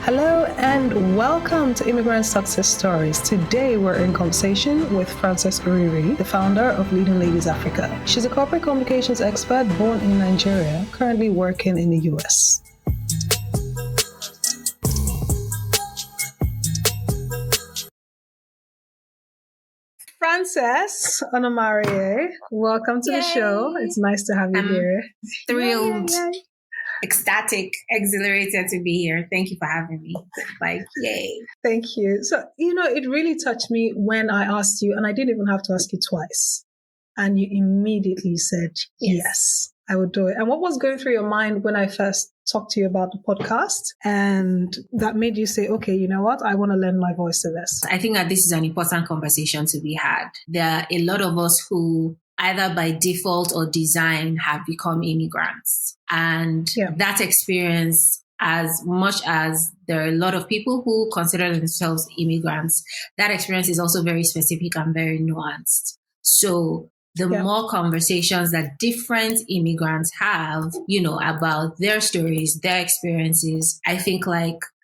Hello and welcome to Immigrant Success Stories. Today we're in conversation with Frances Uriri, the founder of Leading Ladies Africa. She's a corporate communications expert born in Nigeria, currently working in the US. Frances Onomarie, welcome to the show. It's nice to have you here. Thrilled. Yay. Ecstatic, exhilarated to be here. Thank you for having me. Yay. Thank you. So, it really touched me when I asked you, and I didn't even have to ask you twice. And you immediately said, yes, I would do it. And what was going through your mind when I first talked to you about the podcast? And that made you say, okay, you know what? I want to lend my voice to this. I think that this is an important conversation to be had. There are a lot of us who either by default or design have become immigrants. And that experience, as much as there are a lot of people who consider themselves immigrants, that experience is also very specific and very nuanced. So the more conversations that different immigrants have, about their stories, their experiences, I think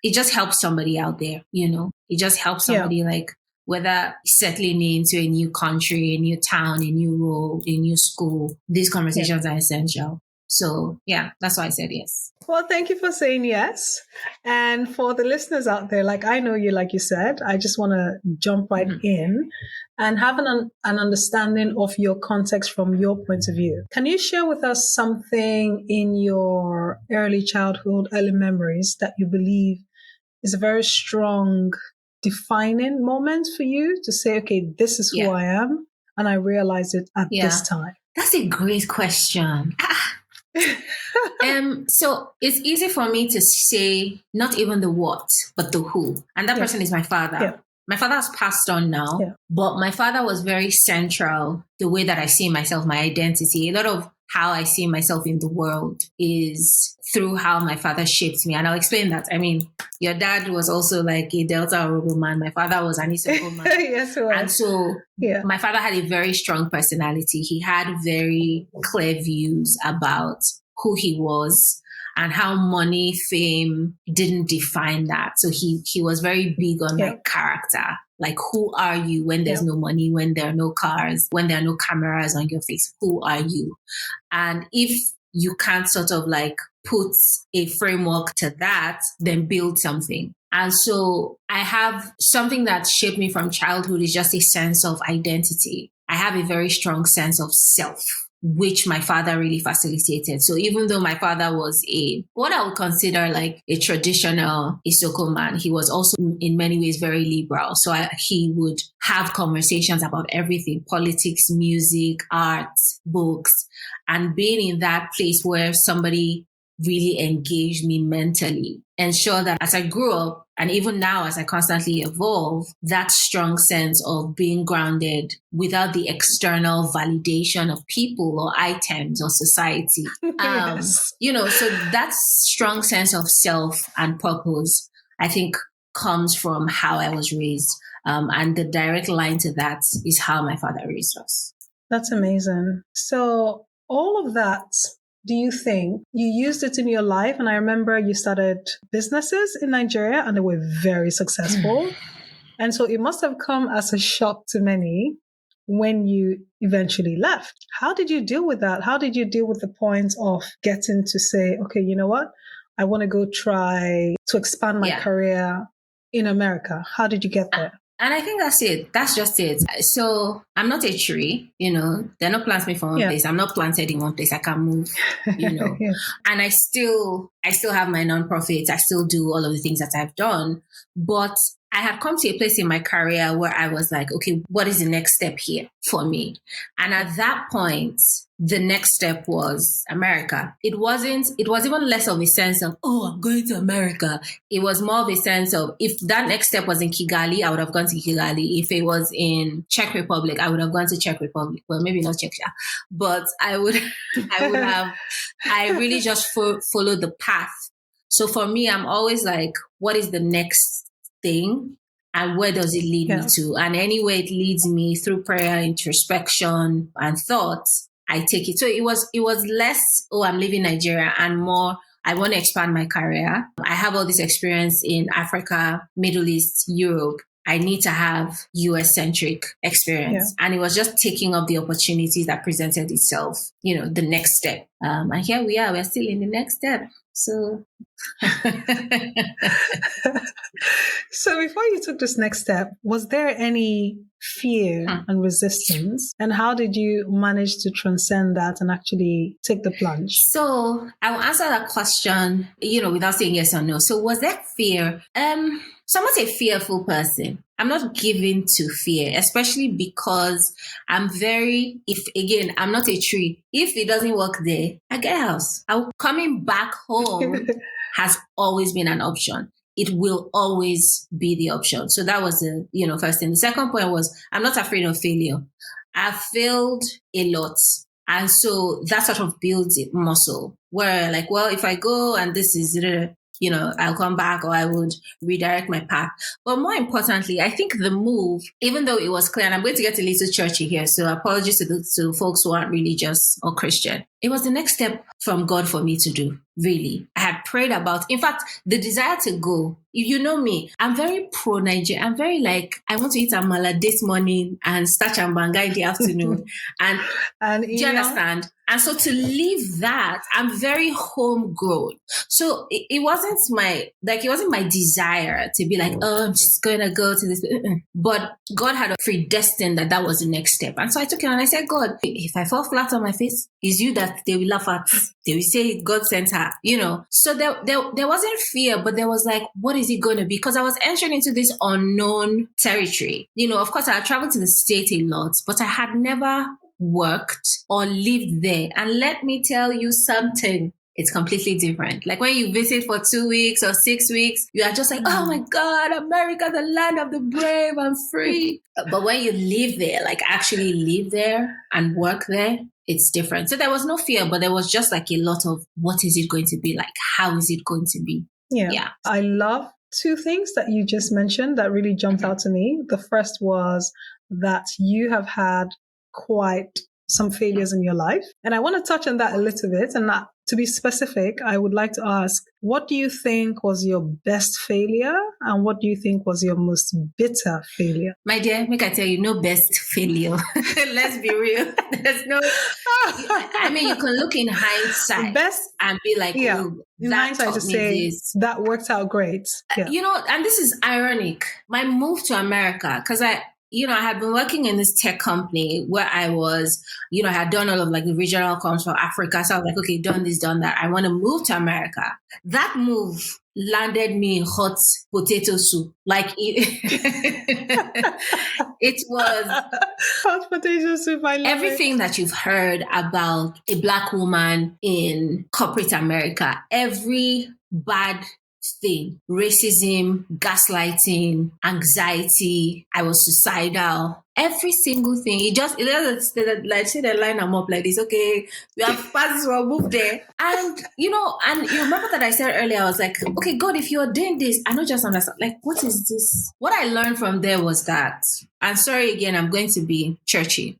it just helps somebody out there, it just helps somebody whether settling into a new country, a new town, a new role, a new school, these conversations are essential. So, that's why I said yes. Well, thank you for saying yes. And for the listeners out there, I know you, like you said, I just want to jump right in and have an understanding of your context from your point of view. Can you share with us something in your early childhood, early memories that you believe is a very strong defining moment for you to say, okay, this is who I am, and I realized it at this time? That's a great question. So it's easy for me to say not even the what, but the who. And that person is my father. Yeah. My father has passed on now, but my father was very central. The way that I see myself, my identity, a lot of how I see myself in the world is through how my father shaped me. And I'll explain that. I mean, your dad was also like a Delta Orobo man. My father was an Isio man. Yes, right. And so my father had a very strong personality. He had very clear views about who he was and how money, fame didn't define that. So he was very big on character. Who are you when there's no money, when there are no cars, when there are no cameras on your face? Who are you? And if you can't sort of put a framework to that, then build something. And so I have something that shaped me from childhood is just a sense of identity. I have a very strong sense of self, which my father really facilitated. So even though my father was what I would consider a traditional Isoko man, he was also in many ways very liberal. So he would have conversations about everything: politics, music, art, books, and being in that place where somebody really engaged me mentally, ensure that as I grew up, and even now as I constantly evolve, that strong sense of being grounded without the external validation of people or items or society. So that strong sense of self and purpose, I think, comes from how I was raised. And the direct line to that is how my father raised us. That's amazing. So all of that, do you think you used it in your life? And I remember you started businesses in Nigeria and they were very successful. And so it must have come as a shock to many when you eventually left. How did you deal with that? How did you deal with the point of getting to say, okay, you know what? I want to go try to expand my career in America. How did you get there? And I think that's it. That's just it. So I'm not a tree, they're not plants made from one place. I'm not planted in one place. I can move, And I still have my nonprofits. I still do all of the things that I've done. But I had come to a place in my career where I was like, okay, what is the next step here for me? And at that point, the next step was America. It was even less of a sense of, I'm going to America. It was more of a sense of, if that next step was in Kigali, I would have gone to Kigali. If it was in Czech Republic, I would have gone to Czech Republic. Well, maybe not Czech, but I really just followed the path. So for me, I'm always like, what is the next thing and where does it lead me to? And anyway, it leads me through prayer, introspection, and thoughts, I take it. So it was less, I'm leaving Nigeria, and more, I want to expand my career. I have all this experience in Africa, Middle East, Europe. I need to have US centric experience. Yeah. And it was just taking up the opportunities that presented itself, the next step. And here we are, we're still in the next step. So. So before you took this next step, was there any fear and resistance? And how did you manage to transcend that and actually take the plunge? So I will answer that question, without saying yes or no. So was there fear? So I'm not a fearful person. I'm not given to fear, especially because I'm not a tree. If it doesn't work there, I get a house. Coming back home has always been an option. It will always be the option. So that was the, first thing. The second point was, I'm not afraid of failure. I've failed a lot. And so that sort of builds it muscle where if I go and this is, I'll come back or I would redirect my path. But more importantly, I think the move, even though it was clear, and I'm going to get a little churchy here, so apologies to folks who aren't religious or Christian. It was the next step from God for me to do, really. I had prayed about, in fact, the desire to go. If you know me, I'm very pro-Nigeria. I'm very I want to eat amala this morning and starch and banga in the afternoon. And do you understand? And so to leave that, I'm very homegrown. So it wasn't my desire to be I'm just going to go to this. But God had predestined that was the next step. And so I took it and I said, God, if I fall flat on my face, is you that they will laugh at. They will say God sent her, So there wasn't fear, but there was what is it going to be? Because I was entering into this unknown territory. Of course, I had traveled to the States a lot, but I had never worked or lived there. And let me tell you something. It's completely different. When you visit for 2 weeks or 6 weeks, you are just oh my God, America, the land of the brave, I'm free. But when you live there, actually live there and work there, it's different. So there was no fear, but there was just a lot of what is it going to be like? How is it going to be? Yeah. I love two things that you just mentioned that really jumped out to me. The first was that you have had quite some failures in your life. And I want to touch on that a little bit. And to be specific, I would like to ask, what do you think was your best failure? And what do you think was your most bitter failure? My dear, make I tell you, no best failure. Let's be real. There's no, you can look in hindsight and be in hindsight to say that worked out great. Yeah. And this is ironic. My move to America, because I had been working in this tech company where I was, I had done all of the regional comms for Africa. So I was okay, done this, done that. I want to move to America. That move landed me in hot potato soup. It was hot potato soup. I love everything that you've heard about a Black woman in corporate America. Every bad thing, racism, gaslighting, anxiety, I was suicidal, every single thing. It say the line I'm up like this, okay, we have passed this one, move there. And you remember that I said earlier, I was okay, God, if you're doing this, I don't just understand, what is this? What I learned from there was that, and sorry again, I'm going to be churchy.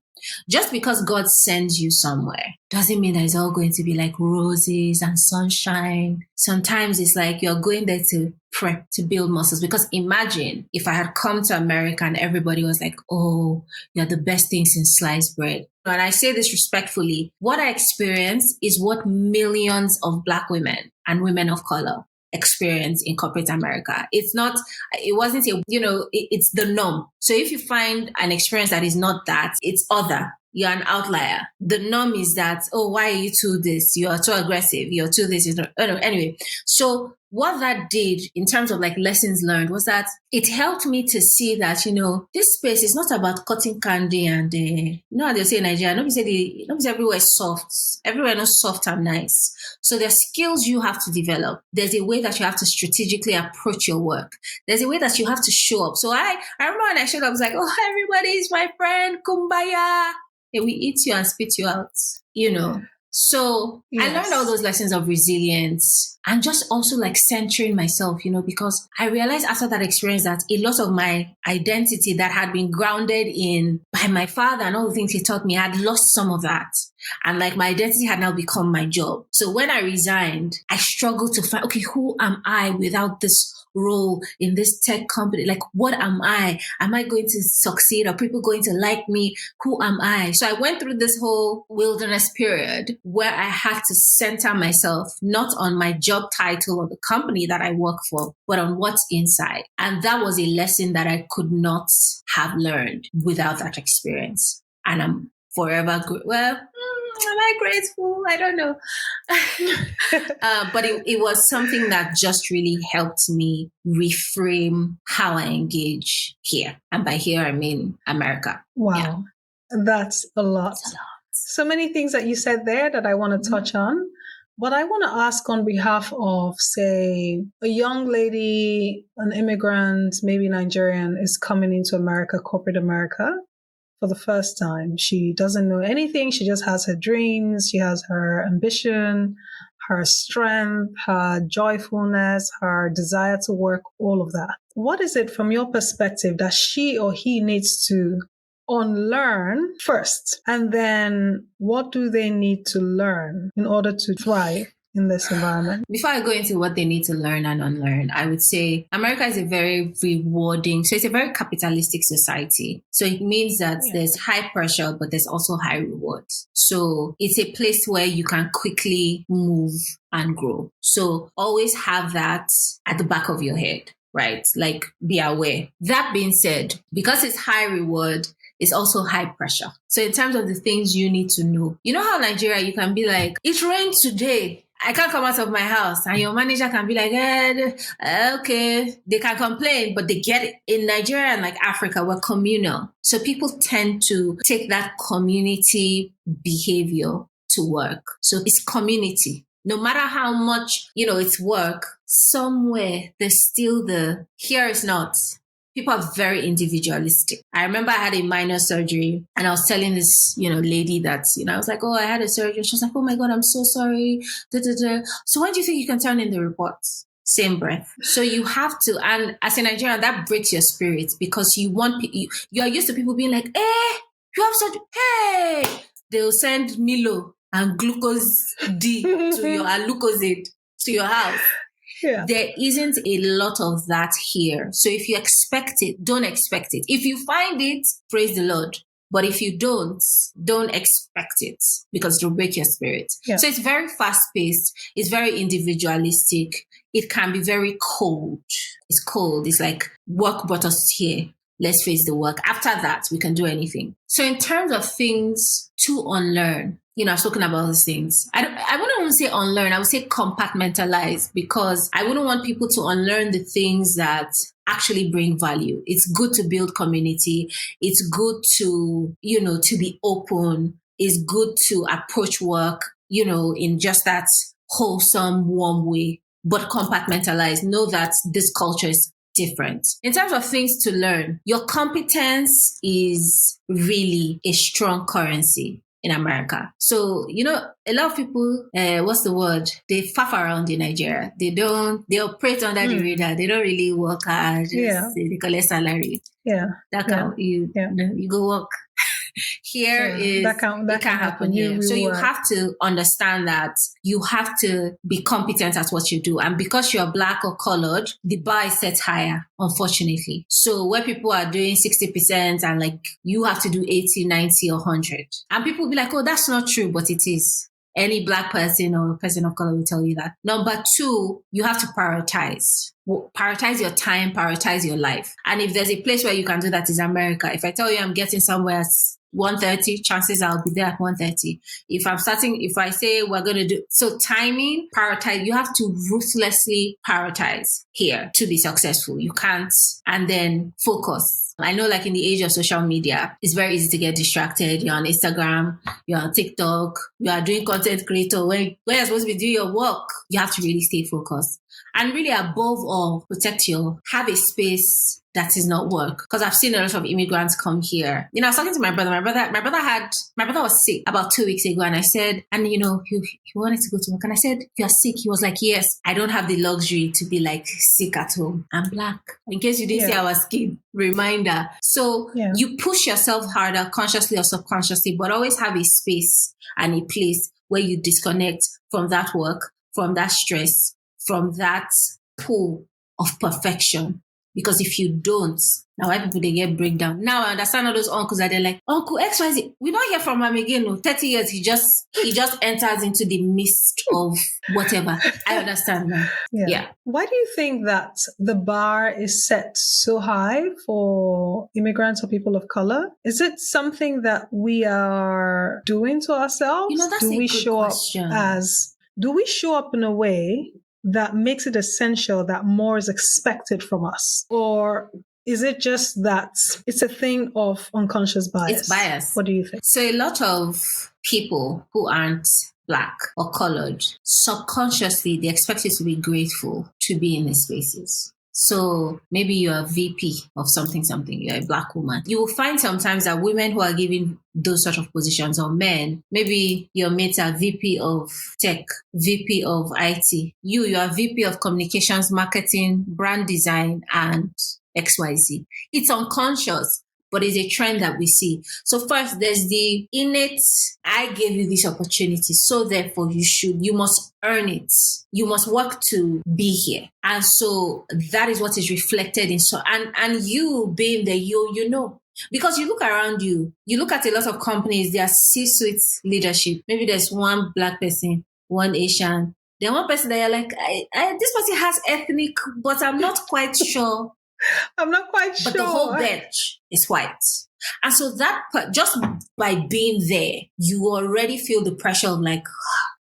Just because God sends you somewhere doesn't mean that it's all going to be roses and sunshine. Sometimes it's you're going there to prep, to build muscles. Because imagine if I had come to America and everybody was oh, you're the best thing since sliced bread. And I say this respectfully, what I experienced is what millions of Black women and women of color experience in corporate America. It's the norm. So if you find an experience that is not that, it's other. You're an outlier. The norm is that, why are you too this? You are too aggressive. You're too this. Anyway, so what that did in terms of lessons learned was that it helped me to see that, this space is not about cutting candy and, they say in Nigeria, nobody everywhere is soft. Everywhere is soft and nice. So there's skills you have to develop. There's a way that you have to strategically approach your work. There's a way that you have to show up. So I remember when I showed up, I was everybody is my friend, kumbaya. And we eat you and spit you out, So I learned all those lessons of resilience and just also like centering myself, because I realized after that experience that a lot of my identity that had been grounded in by my father and all the things he taught me, I had lost some of that. And like my identity had now become my job. So when I resigned, I struggled to find, okay, who am I without this role in this tech company? Like, what am I? Am I going to succeed? Are people going to like me? Who am I? So I went through this whole wilderness period where I had to center myself, not on my job title or the company that I work for, but on what's inside. And that was a lesson that I could not have learned without that experience. And I'm forever am I grateful? I don't know. But it was something that just really helped me reframe how I engage here. And by here, I mean America. Wow. Yeah. That's a lot. So many things that you said there that I want to touch on. But I want to ask on behalf of, say, a young lady, an immigrant, maybe Nigerian, is coming into America, corporate America, for the first time. She doesn't know anything. She just has her dreams. She has her ambition, her strength, her joyfulness, her desire to work, all of that. What is it from your perspective that she or he needs to unlearn first? And then what do they need to learn in order to thrive in this environment? Before I go into what they need to learn and unlearn, I would say America is a very rewarding, so it's a very capitalistic society. So it means that there's high pressure, but there's also high rewards. So it's a place where you can quickly move and grow. So always have that at the back of your head, right? Like, be aware. That being said, because it's high reward, it's also high pressure. So in terms of the things you need to know, you know how Nigeria, you can be like, it rained today, I can't come out of my house. And your manager can be like, okay. They can complain, but they get it. In Nigeria and like Africa, we're communal. So people tend to take that community behavior to work. So it's community. No matter how much, it's work, somewhere there's still here is not. People are very individualistic. I remember I had a minor surgery and I was telling this, lady that, I was like, oh, I had a surgery. She was like, oh my God, I'm so sorry. Da, da, da. So when do you think you can turn in the reports? Same breath. So you have to, and as a Nigerian, that breaks your spirit because you are used to people being like, you have surgery. Hey, they'll send Milo and glucose D to your, and Lucozade to your house. Yeah. There isn't a lot of that here. So if you expect it, don't expect it. If you find it, praise the Lord. But if you don't expect it because it'll break your spirit. Yeah. So it's very fast-paced. It's very individualistic. It can be very cold. It's cold. It's like, work brought us here. Let's face the work. After that, we can do anything. So in terms of things to unlearn, I've spoken about those things. I wouldn't want to say unlearn. I would say compartmentalize, because I wouldn't want people to unlearn the things that actually bring value. It's good to build community. It's good to, to be open. It's good to approach work, in just that wholesome, warm way, but compartmentalize. Know that this culture is different. In terms of things to learn, your competence is really a strong currency in America. So, a lot of people, what's the word? They faff around in Nigeria. They operate under the radar. They don't really work hard. They collect salary. Yeah. You go work. Here that can happen here. So you have to understand that you have to be competent at what you do. And because you're Black or colored, the bar is set higher, unfortunately. So where people are doing 60% and like you have to do 80, 90 or 100. And people will be like, oh, that's not true, but it is. Any Black person or person of color will tell you that. Number two, you have to prioritize. Prioritize your time, prioritize your life. And if there's a place where you can do that, is America. If I tell you I'm getting somewhere at 1:30, chances I'll be there at 1:30. If I say we're going to do, so timing, prioritize, you have to ruthlessly prioritize. here to be successful. You can't. And then focus. I know, like, in the age of social media, it's very easy to get distracted. You're on Instagram, you're on TikTok, you are doing content creator. When you're supposed to be doing your work, you have to really stay focused. And really, above all, have a space that is not work. Because I've seen a lot of immigrants come here. I was talking to my brother. My brother was sick about 2 weeks ago. And I said, and he wanted to go to work. And I said, you're sick. He was like, yes, I don't have the luxury to be like sick at home. I'm Black. In case you didn't see our skin, reminder. So you push yourself harder, consciously or subconsciously, but always have a space and a place where you disconnect from that work, from that stress, from that pool of perfection. Because if you don't, now why people, they get breakdown. Now I understand all those uncles that they're like, Uncle XYZ, we don't hear from him again. No, 30 years, he just enters into the mist of whatever. I understand now. Yeah. Why do you think that the bar is set so high for immigrants or people of color? Is it something that we are doing to ourselves? That's a good question. Do we show up in a way that makes it essential that more is expected from us? Or is it just that it's a thing of unconscious bias? It's bias. What do you think? So a lot of people who aren't Black or colored, subconsciously, they expect you to be grateful to be in these spaces. So maybe you're a VP of something, you're a Black woman. You will find sometimes that women who are given those sort of positions, or men, maybe your mates are VP of tech, VP of IT. You are VP of communications, marketing, brand design, and XYZ. It's unconscious, but it's a trend that we see. So first, there's the innate, I gave you this opportunity, so therefore you must earn it. You must work to be here. And so that is what is reflected in, and you being there, you know. Because you look around you look at a lot of companies, their C-suite leadership. Maybe there's one Black person, one Asian, then one person that you're like, this person has ethnic, but I'm not quite sure. But the whole bench is white. And so that, just by being there, you already feel the pressure of like,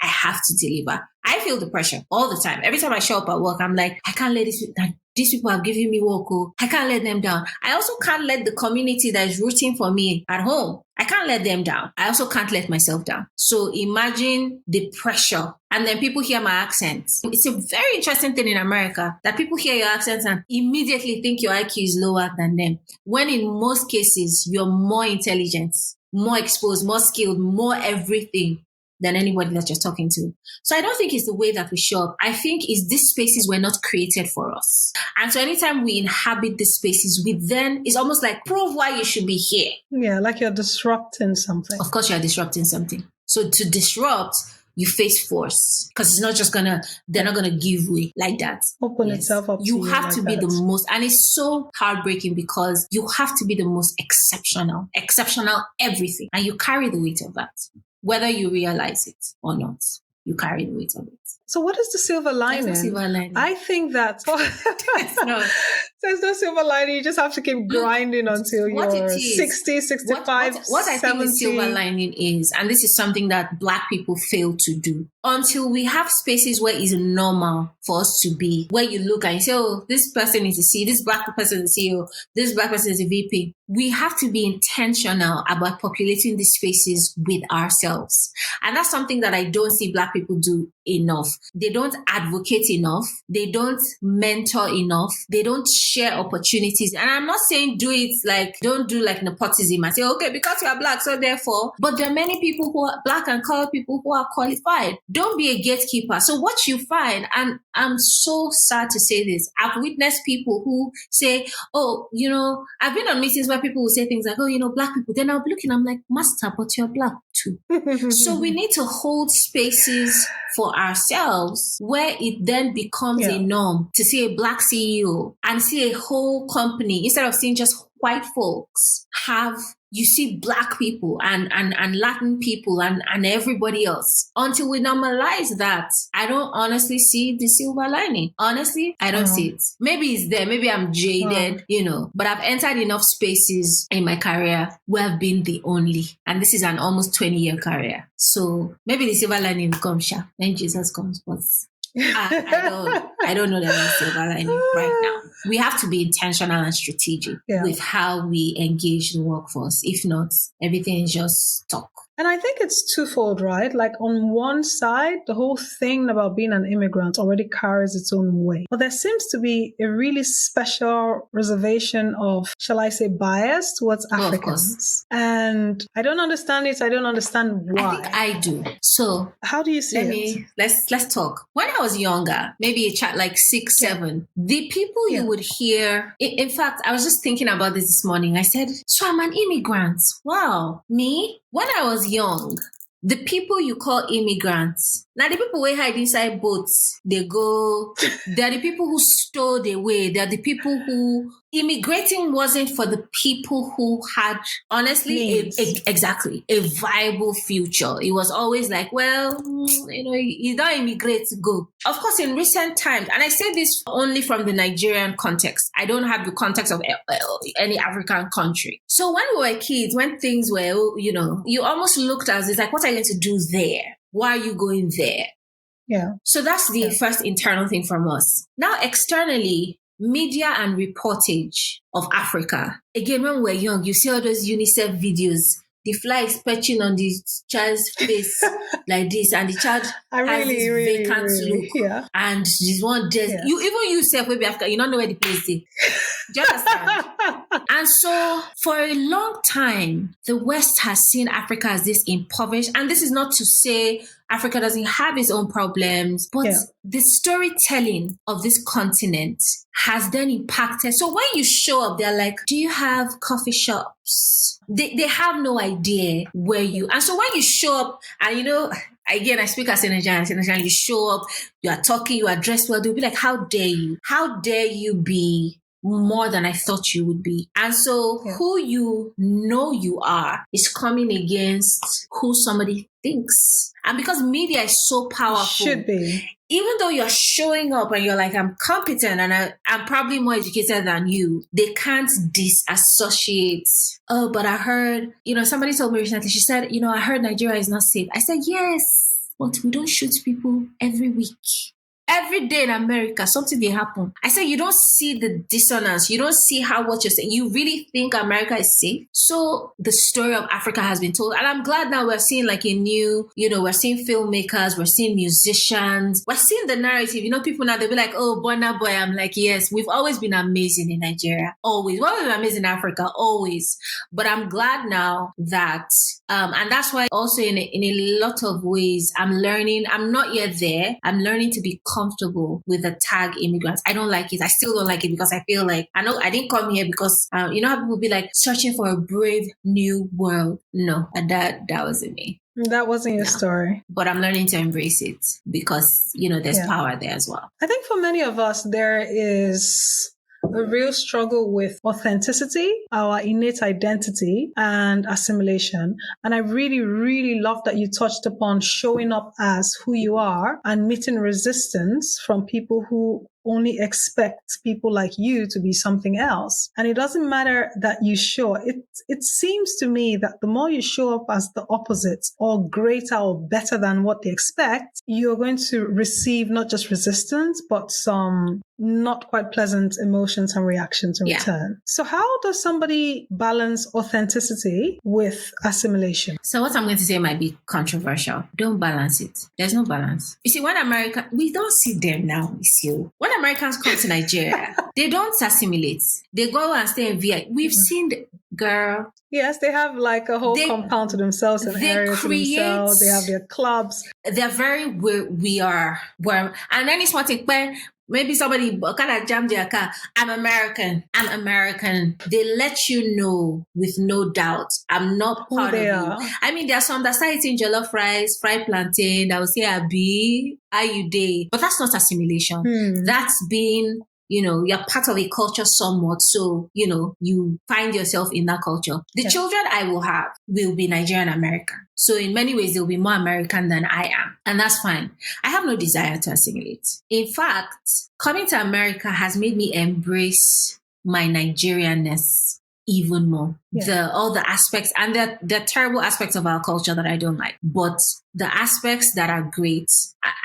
I have to deliver. I feel the pressure all the time. Every time I show up at work, I'm like, I can't let these people are giving me work. I can't let them down. I also can't let the community that is rooting for me at home, I can't let them down. I also can't let myself down. So imagine the pressure. And then people hear my accent. It's a very interesting thing in America that people hear your accent and immediately think your IQ is lower than them. When in most cases, you're more intelligent, more exposed, more skilled, more everything than anybody that you're talking to. So I don't think it's the way that we show up. I think it's these spaces were not created for us. And so anytime we inhabit these spaces, it's almost like, prove why you should be here. Yeah, like you're disrupting something. Of course you're disrupting something. So to disrupt, you face force, because it's not just they're not gonna give way like that. Open itself up. You have to be the most, and it's so heartbreaking because you have to be the most exceptional everything. And you carry the weight of that. Whether you realize it or not, you carry the weight of it. So what is the silver lining? There's no silver lining. I think that there's no silver lining. You just have to keep grinding until you're 60, 65, what I 70. think the silver lining is, and this is something that Black people fail to do, until we have spaces where it's normal for us to be, where you look and you say, oh, this person is a CEO, this Black person is a CEO, this Black person is a VP. We have to be intentional about populating these spaces with ourselves. And that's something that I don't see Black people do enough. They don't advocate enough. They don't mentor enough. They don't share opportunities. And I'm not saying don't do like nepotism and say, okay, because you are Black, so therefore. But there are many people who are Black and colored people who are qualified. Don't be a gatekeeper. So what you find, and I'm so sad to say this, I've witnessed people who say, oh, I've been on meetings where people will say things like, oh, Black people. Then I'll be looking, I'm like, master, but you're Black too. So we need to hold spaces for ourselves where it then becomes a norm to see a Black CEO and see a whole company, instead of seeing just white folks, you see Black people and Latin people and everybody else. Until we normalize that, I don't honestly see the silver lining. Honestly, I don't see it. Maybe it's there. Maybe I'm jaded, but I've entered enough spaces in my career where I've been the only. And this is an almost 20-year career. So maybe the silver lining will come when Jesus comes. But I don't know that that's silver lining right now. We have to be intentional and strategic with how we engage the workforce. If not, everything is just talk. And I think it's twofold, right? Like on one side, the whole thing about being an immigrant already carries its own weight. But there seems to be a really special reservation of, shall I say, bias towards Africans. And I don't understand it. I don't understand why. I think I do. So how do you see it? Let's talk. When I was younger, maybe a child like 6, 7, the people you would hear, in fact, I was just thinking about this morning. I said, so I'm an immigrant. Wow. Me? When I was young, the people you call immigrants, now the people who hide inside boats, they're the people who stowed away. They're the people who, immigrating wasn't for the people who had, honestly, exactly, a viable future. It was always like, well, you don't immigrate to go. Of course, in recent times, and I say this only from the Nigerian context, I don't have the context of any African country. So when we were kids, when things were, you almost looked as, it's like, what are you going to do there? Why are you going there? Yeah. So that's the first internal thing from us. Now, externally, media and reportage of Africa. Again, when we're young, you see all those UNICEF videos. The fly is perching on the child's face like this, and the child has this vacant look. Yeah. And this one just, you even yourself will be Africa, you don't know where the place is. Do you understand? And so for a long time, the West has seen Africa as this impoverished. And this is not to say Africa doesn't have its own problems, but the storytelling of this continent has then impacted. So when you show up, they're like, do you have coffee shops? They have no idea where you, and so when you show up, and again, I speak as a Nigerian, you show up, you are talking, you are dressed well, they'll be like, how dare you? How dare you be more than I thought you would be? And so who you know you are is coming against who somebody thinks. And because media is so powerful, should be. Even though you're showing up and you're like, I'm competent and I'm probably more educated than you, they can't disassociate. Oh, but I heard, somebody told me recently, she said, I heard Nigeria is not safe. I said, yes, but we don't shoot people every week. Every day in America, something will happen. I said, you don't see the dissonance. You don't see what you're saying. You really think America is safe? So the story of Africa has been told. And I'm glad now we're seeing like a new, we're seeing filmmakers, we're seeing musicians, we're seeing the narrative. People now, they'll be like, oh, Burna Boy. I'm like, yes, we've always been amazing in Nigeria. Always. We've always been amazing in Africa. Always. But I'm glad now that, and that's why also in a lot of ways, I'm learning. I'm not yet there. I'm learning to be comfortable with the tag immigrants. I don't like it. I still don't like it because I feel like, I know I didn't come here because, how people be like searching for a brave new world. No, that wasn't me. That wasn't your story. But I'm learning to embrace it because, there's power there as well. I think for many of us, there is a real struggle with authenticity, our innate identity, and assimilation. And I really, really love that you touched upon showing up as who you are and meeting resistance from people who only expect people like you to be something else. And it doesn't matter that you show. It seems to me that the more you show up as the opposite or greater or better than what they expect, you're going to receive not just resistance, but some not quite pleasant emotions and reactions in return. So how does somebody balance authenticity with assimilation? So what I'm going to say might be controversial. Don't balance it. There's no balance. You see, when we don't see them now, Isio. When Americans come to Nigeria, they don't assimilate. They go and stay in VI. We've seen the girl. Yes, they have like a whole compound to themselves, an area to themselves. They have their clubs. They're very we are. And then it's one thing when maybe somebody kind of jammed their car. I'm American. They let you know with no doubt. I'm not part of you. I mean, there are some that start eating jollof rice, fried plantain. That will say, Abi, how you day? But that's not assimilation. That's being, you're part of a culture somewhat. So, you find yourself in that culture. The children I will have will be Nigerian American. So in many ways, they'll be more American than I am. And that's fine. I have no desire to assimilate. In fact, coming to America has made me embrace my Nigerianness even more. All the aspects and the terrible aspects of our culture that I don't like. But the aspects that are great.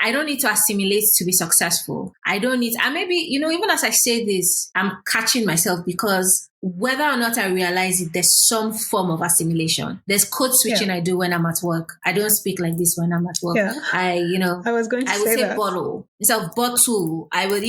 I don't need to assimilate to be successful. I don't need, and maybe, even as I say this, I'm catching myself because whether or not I realize it, there's some form of assimilation. There's code switching I do when I'm at work. I don't speak like this when I'm at work. Yeah. I was going to say that. bottle instead of bottle. I would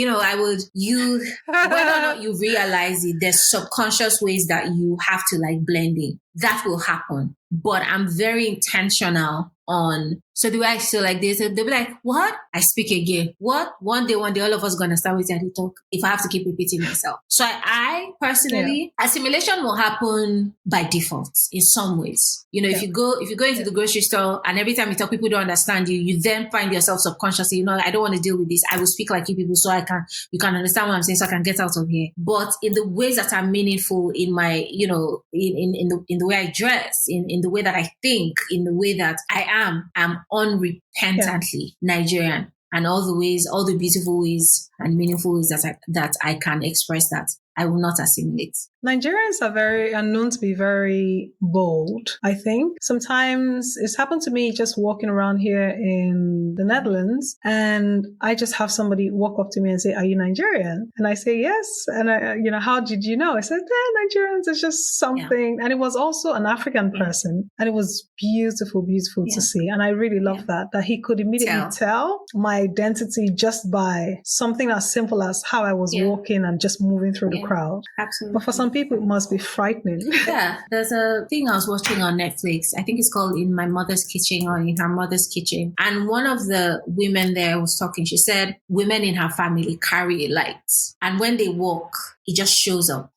you, whether or not you realize it, there's subconscious ways that you have to like blend in. That will happen. But I'm very intentional on, so the way I feel like this, they'll be like, what? I speak again. What? One day, all of us going to start with and talk if I have to keep repeating myself. So I personally, assimilation will happen by default in some ways. If you go into the grocery store and every time you talk, people don't understand you, you then find yourself subconsciously, I don't want to deal with this. I will speak like you people so you can understand what I'm saying, so I can get out of here. But in the ways that are meaningful in my, in the way I dress, in the way that I think, in the way that I'm unrepentantly Nigerian, and all the beautiful ways and meaningful ways that I can express that. I will not assimilate. Nigerians are known to be very bold, I think. Sometimes it's happened to me just walking around here in the Netherlands, and I just have somebody walk up to me and say, "Are you Nigerian?" And I say, "Yes." And I, how did you know? I said, Nigerians is just something. Yeah. And it was also an African person. And it was beautiful to see. And I really love that he could immediately tell my identity just by something as simple as how I was walking and just moving through the crowd. Absolutely. But for some people, it must be frightening. Yeah. There's a thing I was watching on Netflix. I think it's called In My Mother's Kitchen or In Her Mother's Kitchen. And one of the women there was talking. She said women in her family carry a light. And when they walk, it just shows up.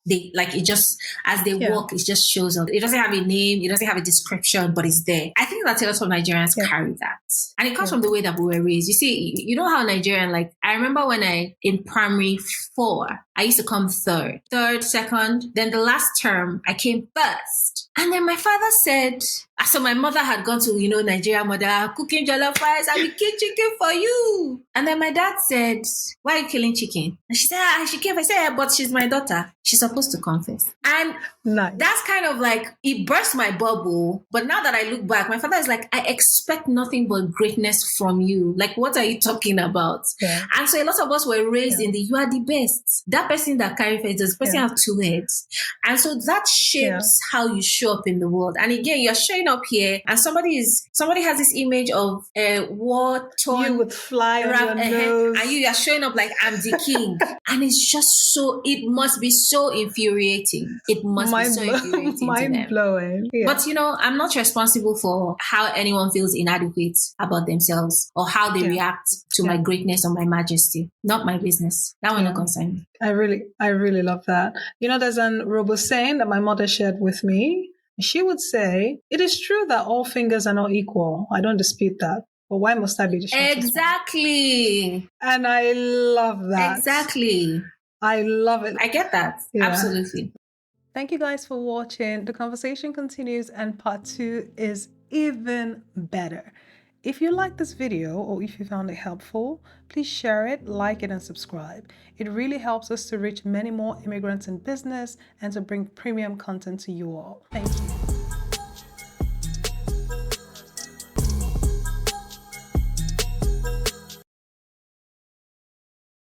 As they walk, it just shows up. It doesn't have a name. It doesn't have a description, but it's there. I think that a lot of Nigerians carry that. And it comes from the way that we were raised. You see, you know how Nigerian, I remember when in primary 4, I used to come third, second. Then the last term, I came first. And then my father said, so my mother had gone to, Nigerian mother, cooking jollof rice, I will kill chicken for you. And then my dad said, why are you killing chicken? And she said, she came. I said, but she's my daughter. She's supposed to confess. And that's kind of it burst my bubble. But now that I look back, my father is like, I expect nothing but greatness from you. What are you talking about? Yeah. And so a lot of us were raised in you are the best. That person that carries heads, this person have 2 heads. And so that shapes how you show up in the world. And again, you're showing up here and somebody has this image of war torn, you would fly on your nose, and you are showing up like I'm the king. And it's just it must be so infuriating. It must be so infuriating. Mind blowing. Yeah. But I'm not responsible for how anyone feels inadequate about themselves or how they react to my greatness or my majesty. Not my business. That will not concern me. I really love that. There's an robo saying that my mother shared with me. She would say, it is true that all fingers are not equal. I don't dispute that. But why must I be the shortest? Exactly. And I love that. Exactly. I love it. I get that. Yeah. Absolutely. Thank you guys for watching. The conversation continues and part 2 is even better. If you like this video or if you found it helpful, please share it, like it, and subscribe. It really helps us to reach many more immigrants in business and to bring premium content to you all. Thank you.